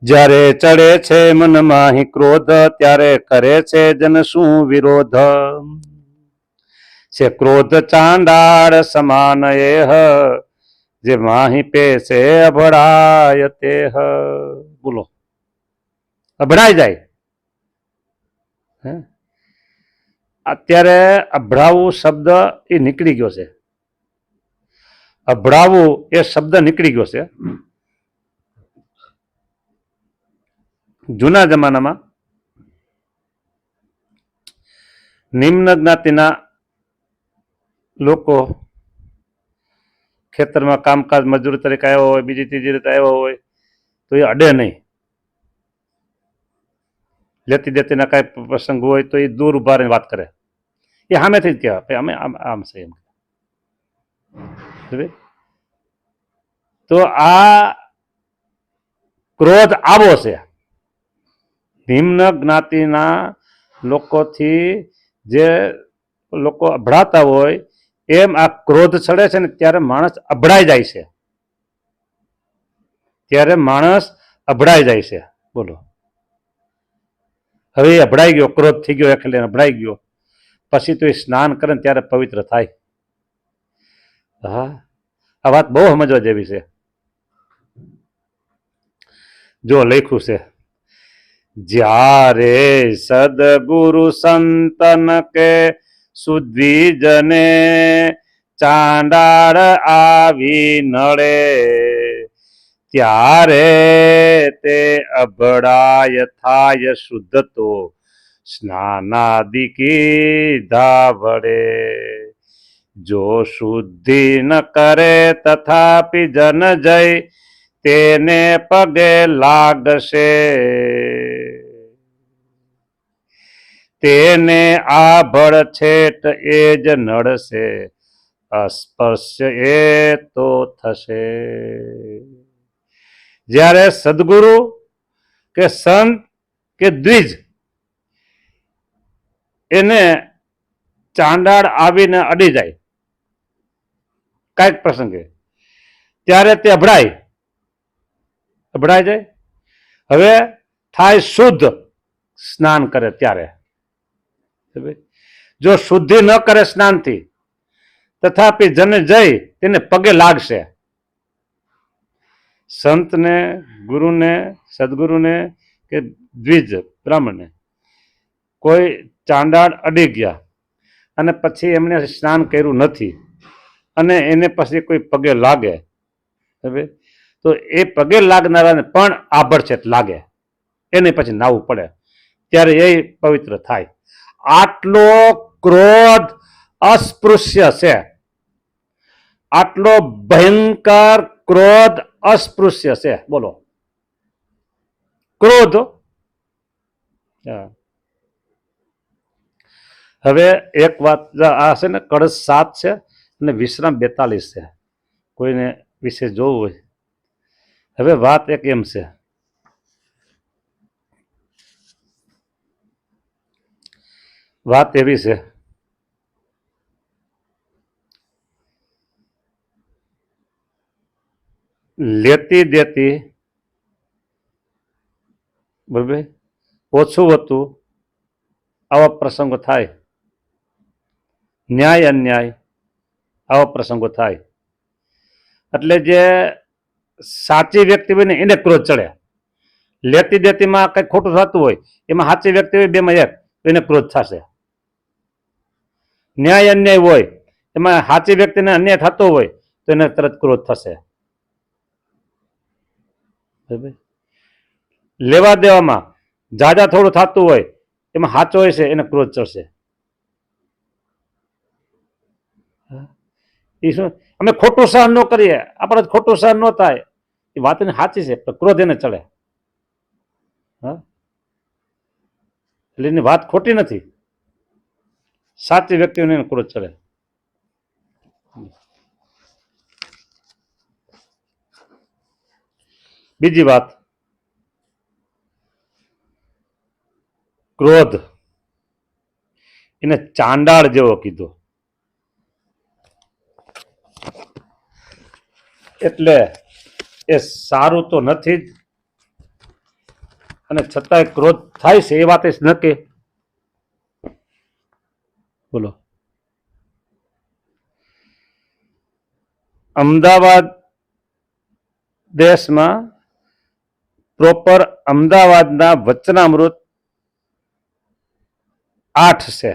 જ્યારે ચડે છે મનમાં ક્રોધ ત્યારે કરે છે જન શું વિરોધ છે ક્રોધ ચાંડાળ સમાન એહ જે માહી પેસે અભડાય તે બોલો અભડાઈ જાય અત્યારે અભડાવું શબ્દ એ નીકળી ગયો છે અભડાવું એ શબ્દ નીકળી ગયો છે જૂના જમાનામાં નિમ્ન જ્ઞાતિના લોકો ખેતરમાં કામકાજ મજૂર તરીકે આવ્યો હોય બીજી ત્રીજી રીતે આવ્યો હોય તો એ અડે નહીં લેતી દેતીના કાંઈ પ્રસંગ હોય તો એ દૂર ઉભા રહીને વાત કરે એ સામેથી જ કહેવાય અમે આમ છે એમ તો આ ક્રોધ આવો છે નિમ્ન જ્ઞાતિના લોકોથી જે લોકો અભડાતા હોય એમ આ ક્રોધ ચડે છે ને ત્યારે માણસ અભડાઈ જાય છે બોલો હવે એ અભડાઈ ગયો ક્રોધ થઈ ગયો એટલે અભડાઈ ગયો પછી તો એ સ્નાન કરે ને ત્યારે પવિત્ર થાય હા આ વાત બહુ સમજવા જેવી છે જો લખ્યું છે જ્યારે સદગુરુ સંતન કે સુદ્વિજને ચાંડાળ આવી નડે ત્યારે તે અભડાય થાય શુદ્ધ તો સ્નાનાદિ કીધા વડે જો શુદ્ધિ ન કરે તથાપિ જન જય તેને પગે લાગશે તેને આભળ છેટ એ જ નડશે અસ્પર્શ એ તો થશે જ્યારે સદગુરુ કે સંત કે દ્વિજ એને ચાંડાળ આવીને અડી જાય કાંઈક પ્રસંગે ત્યારે તે અભડાય જાય હવે થાય શુદ્ધ સ્નાન કરે ત્યારે જો શુદ્ધિ ન કરે સ્નાનથી તથાપિ જન જઈ તેને પગે લાગશે સંતને ગુરુને સદગુરુને કે દ્વિજ બ્રાહ્મણને કોઈ ચાંડાળ અડી ગયા અને પછી એમને સ્નાન કર્યું નથી અને એને પછી કોઈ પગે લાગે તો એ પગે લાગનારાને પણ આભડછેટ લાગે એને પછી નાવું પડે ત્યારે એ પવિત્ર થાય આટલો ક્રોધ અસ્પૃશ્ય છે આટલો ભયંકર ક્રોધ અસ્પૃશ્ય છે બોલો ક્રોધ હવે એક વાત આ છે ને કળશ 7 છે અને વિશ્રામ 42 છે કોઈને વિશે જોવું હોય હવે વાત એક એમ છે વાત એવી છે લેતી દેતી બરાબર ઓછું હતું આવા પ્રસંગો થાય ન્યાય અન્યાય આવા પ્રસંગો થાય એટલે જે સાચી વ્યક્તિ હોય ને એને ક્રોધ ચડે લેતી દેતીમાં કંઈક ખોટું થતું હોય એમાં સાચી વ્યક્તિ હોય બેમાં એક એને ક્રોધ થશે ન્યાય અન્યાય હોય એમાં સાચી વ્યક્તિને અન્યાય થતો હોય તો એને તરત ક્રોધ થશે લેવા દેવામાં જાજા થોડું થતું હોય એમાં સાચો હોય છે એને ક્રોધ ચડશે એ શું અમે ખોટું સહન ન કરીએ આપણે ખોટું સહન ન થાય એ વાત એને સાચી છે પણ ક્રોધ એને ચડે એટલે એની વાત ખોટી નથી સાચી વ્યક્તિઓને એને ક્રોધ ચડે બીજી વાત ક્રોધ એને ચાંડાળ જેવો કીધો એટલે એ સારું તો નથી જ અને છતાંય ક્રોધ થાય છે એ વાત ન કે બોલો. અમદાવાદ દેશમાં પ્રોપર અમદાવાદના વચનામૃત 8 છે.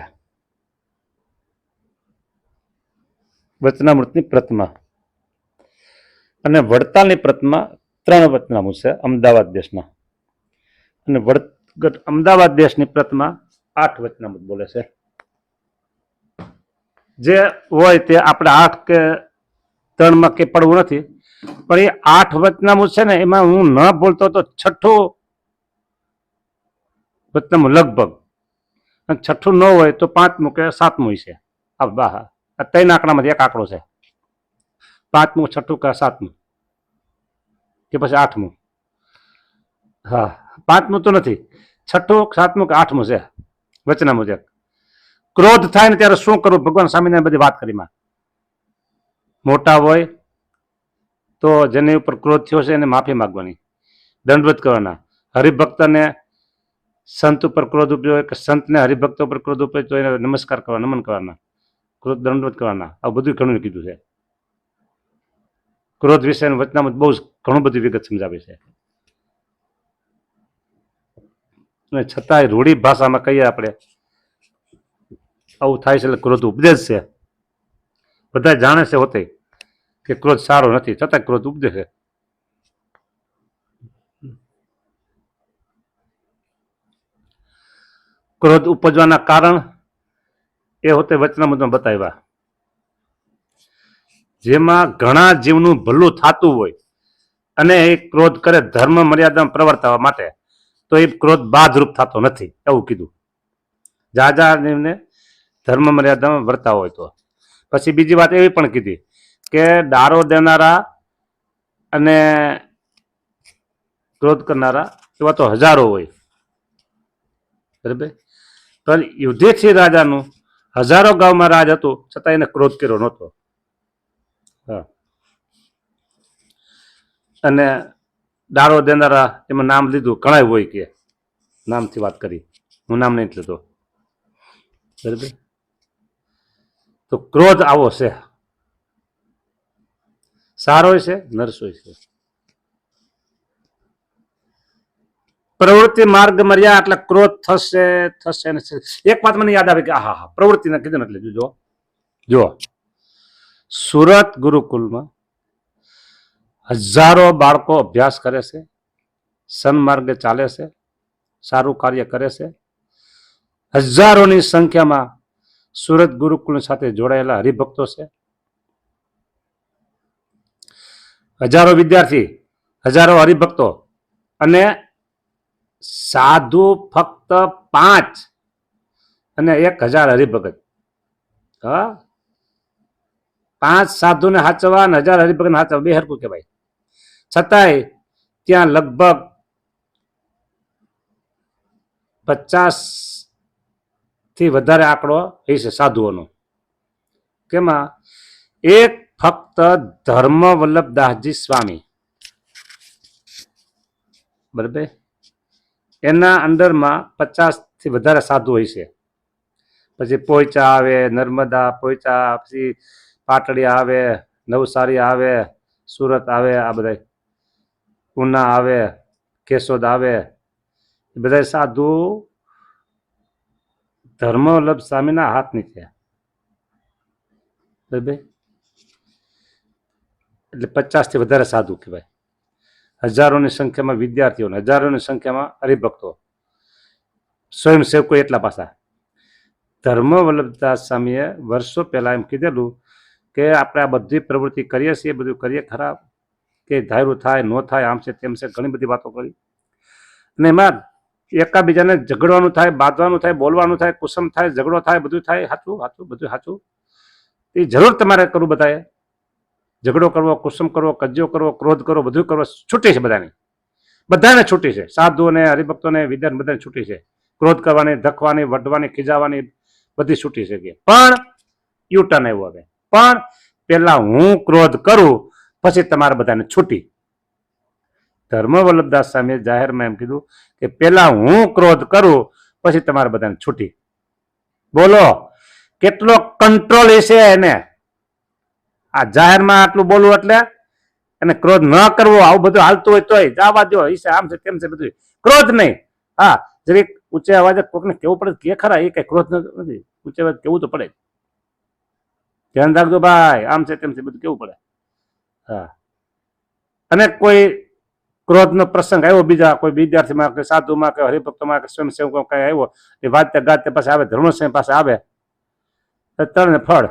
વચનામૃતની પ્રતમાં અને વડતાલની પ્રતમાં 3 વચનામૃત છે અમદાવાદ દેશના. અને અમદાવાદ દેશની પ્રતમાં 8 વચનામૃત બોલે છે. જે હોય તે આપણે 8 કે 3 કે પડવું નથી, પણ એ 8 વચનામૃત છે ને એમાં હું ન બોલતો તો 6થું વચનામૃત લગભગ, અને 6થું ન હોય તો 5મું કે 7મું છે. આ 3 આંકડામાંથી એક આંકડો છે. 5મું, 6થું કે 7મું કે પછી 8મું. હા, 5મું તો નથી, 6થું, 7મું કે 8મું છે વચનામૃત. ક્રોધ થાય ને ત્યારે શું કરવું? ભગવાન સ્વામિનારાયણ બધી વાત કરીમાં. મોટા હોય તો જેની ઉપર ક્રોધ થયો છે એને માફી માગવાની, દંડવત કરવાના. હરિભક્તને સંત ઉપર ક્રોધ ઉપજ્યો કે સંતને હરિભક્ત ઉપર ક્રોધ ઉપજ્યો તો એને નમસ્કાર કરવા, નમન કરવાના, ક્રોધ દંડવત કરવાના. આ બધું ઘણું કીધું છે. ક્રોધ વિશેનું વચનામૃત બહુ ઘણું બધી વિગત સમજાવે છે. અને છતાંય રૂઢી ભાષામાં કહીએ આપણે આવું થાય છે એટલે ક્રોધ ઉપજે જ છે. બધા જાણે છે હોતે કે ક્રોધ સારો નથી, છતાં ક્રોધ ઉપજે છે. ક્રોધ ઉપજવાના કારણ એ હોતે વચનામૃતમાં બતાવ્યા. જેમાં ઘણા જીવનું ભલું થતું હોય અને એ ક્રોધ કરે ધર્મ મર્યાદામાં પ્રવર્તાવવા માટે, તો એ ક્રોધ બાધરૂપ થતો નથી એવું કીધું. જાજાને ધર્મ મર્યાદામાં વર્તાવ હોય તો. પછી બીજી વાત એવી પણ કીધી કે દારો દેનારા અને ક્રોધ કરનારા એવા તો હજારો હોય, બરાબર. પણ યુધિષ્ઠિર રાજાનું હજારો ગામમાં રાજ હતું, છતાં એને ક્રોધ કર્યો નહોતો. હા. અને દારો દેનારા એમાં નામ લીધું, ઘણા હોય કે નામથી વાત કરી, હું નામ નહીં લેતો, બરાબર. તો ક્રોધ આવો છે, સારો છે, નરસો છે. પ્રવૃત્તિ માર્ગ મર્યા એટલે ક્રોધ થશે થશે. એક વાત મને યાદ આવે કે હા પ્રવૃત્તિને કીધું એટલે જો સુરત ગુરુકુલમાં હજારો બાળકો અભ્યાસ કરે છે, સન્માર્ગે ચાલે છે, સારું કાર્ય કરે છે. હજારોની સંખ્યામાં સુરત ગુરુકુલ સાથે જોડાયેલા હરિભક્તો છે. હજારો વિદ્યાર્થી, હજારો હરિભક્તો અને સાધુ ફક્ત 5 અને 1000 હરિભગત. હા, 5 સાધુને હાચવા અને 1000 હરિભગતને હાચવા બે હરખું કહેવાય. છતાંય ત્યાં લગભગ 50 થી વધારે આંકડો હશે સાધુઓનો. કેમાં એક ફક્ત ધર્મ વલ્લભદાસજી સ્વામી, બરાબર, એના અંદરમાં 50 થી વધારે સાધુ હોય છે. પછી પોઈચા આવે, નર્મદા પોઈચા, પછી પાટડિયા આવે, નવસારી આવે, સુરત આવે, આ બધા ઉના આવે, કેશોદ આવે, એ બધા સાધુ ધર્મવલ્લભ સ્વામીના હાથ નીચે, બરાબર. એટલે 50 થી વધારે સાધુ કહેવાય. હજારોની સંખ્યામાં વિદ્યાર્થીઓ, હજારોની સંખ્યામાં હરિભક્તો, સ્વયંસેવકો એટલા પાછા. ધર્મ વલ્લભદાસ સ્વામીએ વર્ષો પહેલા એમ કીધેલું કે આપણે આ બધી પ્રવૃત્તિ કરીએ છીએ, બધું કરીએ ખરાબ, કે ધાર્યું થાય ન થાય, આમ છે તેમ છે, ઘણી બધી વાતો કરી. અને એમાં એકાબીજાને ઝઘડવાનું થાય, બાંધવાનું થાય, બોલવાનું થાય, કુસમ થાય, ઝઘડો થાય, બધું થાય. સાચું સાચું બધું સાચું, એ જરૂર તમારે કરવું. બધાએ ઝઘડો કરવો, કુસમ કરવો, કજ્જો કરવો, ક્રોધ કરવો, બધું કરવો છૂટી છે બધાને. બધાને છૂટી છે, સાધુઓને, હરિભક્તોને, વિદ્યાર્થી બધાને છૂટી છે. ક્રોધ કરવાની, ધખવાની, વઢવાની, ખીજાવાની બધી છૂટી છે. પણ યુટર્ન આવ્યું હવે. પણ પેલા હું ક્રોધ કરું, પછી તમારે બધાને છૂટી. ધર્મવલ્લભદાસ સ્વામીએ જાહેરમાં એમ કીધું કે પેલા હું ક્રોધ કરું પછી તમારે બધાને છૂટી. બોલો કેટલો કંટ્રોલ હશે એને. આ જાહેરમાં આટલું બોલવું એટલે એને ક્રોધ ન કરવો, આવું બધું હાલતું હોય તોય જવા દો, ઈશે આમ છે તેમ છે બધું, ક્રોધ નહીં. હા જરીક ઊંચે અવાજે કોકને કેવું પડે કે ખરા, એ કઈ ક્રોધ નથી, ઊંચે અવાજ કેવું તો પડે, ધ્યાન રાખજો ભાઈ, આમ છે તેમ છે બધું કેવું પડે. હા અને કોઈ ક્રોધનો પ્રસંગ આવ્યો બીજા કોઈ વિદ્યાર્થીમાં કે સાધુમાં કે હરિભક્તોમાં કે સ્વયંસેવકો કઈ આવ્યો, એ વાંચતે ગાતે પાસે આવે, ધર્મસ્વામી પાસે આવે, તળને ફળ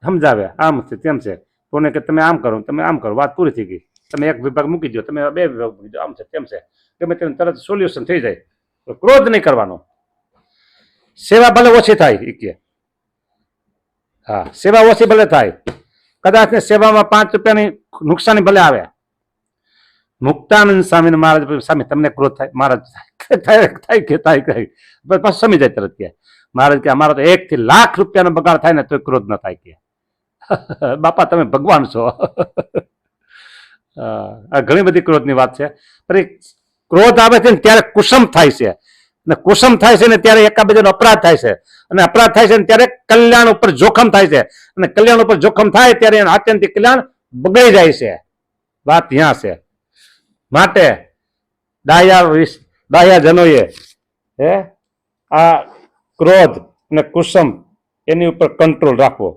સમજાવે, આમ છે તેમ છે, કોને કે તમે આમ કરો તમે આમ કરો, વાત પૂરી થઈ ગઈ, તમે એક વિભાગ મૂકી દો, તમે બે વિભાગ મૂકી દો, આમ છે તેમ છે, ગમે તેને તરત સોલ્યુશન થઈ જાય. ક્રોધ નહીં કરવાનો. સેવા ભલે ઓછી થાય એ કે, હા સેવા ઓછી ભલે થાય, કદાચ સેવામાં 5 રૂપિયાની નુકસાની ભલે આવે. મુક્તાનંદ સ્વામી મહારાજ સામે તમને ક્રોધ થાય, મહારાજ થાય કે થાય બસ સમી જાય તરત કે મહારાજ કે અમારો તો 1 થી લાખ રૂપિયાનો બગાડ થાય ને તો ક્રોધ ન થાય કે બાપા તમે ભગવાન છો. આ ઘણી બધી ક્રોધની વાત છે. ક્રોધ આવે છે ને ત્યારે કુસમ થાય છે, અને કુસમ થાય છે ને ત્યારે એકાબીજાનો અપરાધ થાય છે, અને અપરાધ થાય છે ને ત્યારે કલ્યાણ ઉપર જોખમ થાય છે, અને કલ્યાણ ઉપર જોખમ થાય ત્યારે આત્યંતિક કલ્યાણ બગડી જાય છે. વાત ત્યાં છે. માટે ડાયાજનોએ આ ક્રોધ અને કુસમ એની ઉપર કંટ્રોલ રાખવો,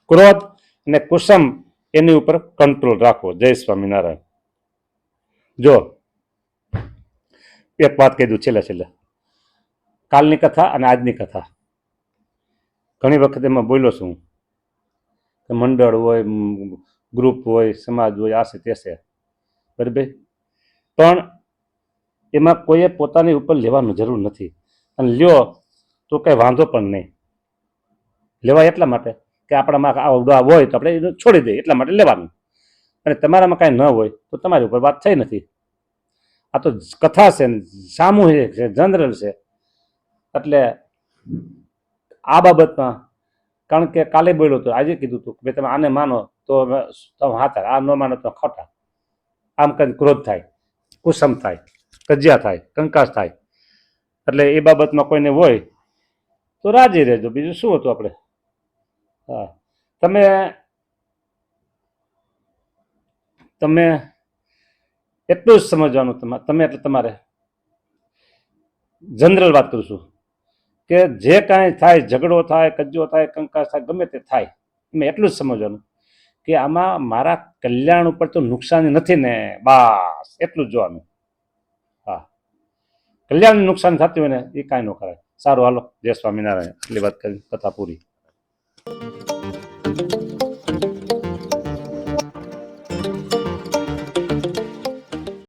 ક્રોધ અને કુસમ એની ઉપર કંટ્રોલ રાખવો. જય સ્વામિનારાયણ. જો એક વાત કહી દઉં છેલ્લે, કાલની કથા અને આજની કથા. ઘણી વખત એમાં બોલ્યો છું કે મંડળ હોય, ગ્રુપ હોય, સમાજ હોય, આ છે તે છે, બરાબર, પણ એમાં કોઈએ પોતાની ઉપર લેવાની જરૂર નથી, અને લ્યો તો કઈ વાંધો પણ નહીં. લેવાય એટલા માટે કે આપણામાં આવડા હોય તો આપણે એને છોડી દઈએ એટલા માટે લેવાનું, અને તમારામાં કાંઈ ન હોય તો તમારી ઉપર વાત થઈ નથી. આ તો કથા છે, સામૂહિક છે, જનરલ છે, એટલે આ બાબતમાં કારણ કે કાલે બોલ્યો હતો, આજે કીધું હતું કે તમે આને માનો તો હાથા, આ ન માનો તો ખોટા. આમ કઈ ક્રોધ થાય, કુસમ થાય, કજિયા થાય, કંકાસ થાય, એટલે એ બાબતમાં કોઈને હોય તો રાજી રહેજો, બીજું શું હતું આપણે. હા તમે એટલું જ સમજવાનું, તમે એટલે તમારે જનરલ વાત કરું છું કે જે કાંઈ થાય, ઝઘડો થાય, કજ્જો થાય, કંકાસ થાય, ગમે તે થાય, મેં એટલું જ સમજવાનું કે આમાં મારા કલ્યાણ ઉપર તો નુકસાની નથી ને, બસ એટલું જ જોવાનું. હા કલ્યાણ નુકસાન થતું હોય ને એ કાંઈ ન કરાય. સારું હાલો, જય સ્વામિનારાયણ. એટલી વાત કરી, કથા પૂરી.